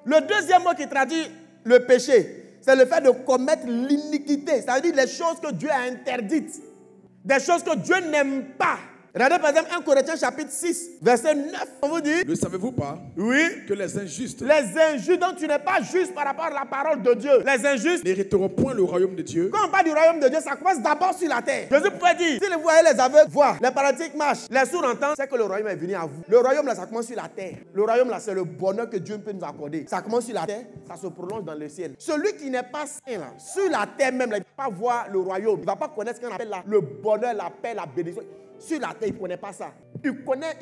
Le deuxième mot qui traduit le péché, c'est le fait de commettre l'iniquité. Ça veut dire les choses que Dieu a interdites. Des choses que Dieu n'aime pas. Regardez par exemple 1 Corinthiens chapitre 6, verset 9. On vous dit. Ne savez-vous pas que les injustes, donc tu n'es pas juste par rapport à la parole de Dieu. Les injustes n'hériteront point le royaume de Dieu. Quand on parle du royaume de Dieu, ça commence d'abord sur la terre. Jésus pouvait dire, si vous voyez les aveugles voir, les paralytiques marchent, les sourds entendent, c'est que le royaume est venu à vous. Le royaume là, ça commence sur la terre. Le royaume là, c'est le bonheur que Dieu peut nous accorder. Ça commence sur la terre, ça se prolonge dans le ciel. Celui qui n'est pas saint là, sur la terre même, là, il ne va pas voir le royaume. Il ne va pas connaître ce qu'on appelle là, le bonheur, la paix, la bénédiction. Sur la terre, il ne connaît pas ça. Il connaît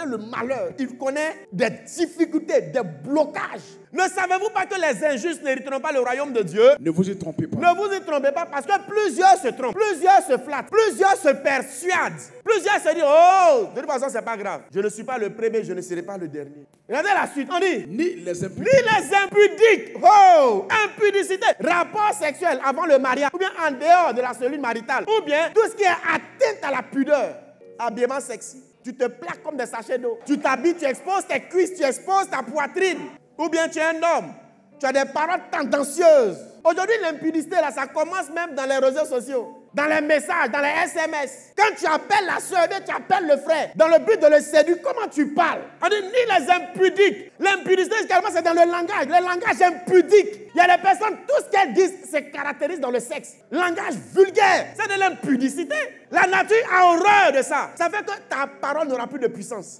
le malheur. Il connaît des difficultés, des blocages. Ne savez-vous pas que les injustes n'hériteront pas le royaume de Dieu? Ne vous y trompez pas. Ne vous y trompez pas parce que plusieurs se trompent, plusieurs se flattent, plusieurs se persuadent, plusieurs se disent, oh, de toute façon, ce n'est pas grave. Je ne suis pas le premier, je ne serai pas le dernier. Regardez la suite, on dit, ni les impudiques, oh, impudicité, rapport sexuel avant le mariage, ou bien en dehors de la cellule maritale, ou bien tout ce qui est atteinte à la pudeur, habillement sexy. Tu te plaques comme des sachets d'eau. Tu t'habilles, tu exposes tes cuisses, tu exposes ta poitrine. Ou bien tu es un homme. Tu as des paroles tendancieuses. Aujourd'hui, l'impudicité, là, ça commence même dans les réseaux sociaux. Dans les messages, dans les SMS. Quand tu appelles la soeur, tu appelles le frère. Dans le but de le séduire, comment tu parles? On dit ni les impudiques. L'impudicité, également, c'est dans le langage impudique. Il y a des personnes, tout ce qu'elles disent se caractérise dans le sexe. Langage vulgaire, c'est de l'impudicité. La nature a horreur de ça. Ça fait que ta parole n'aura plus de puissance.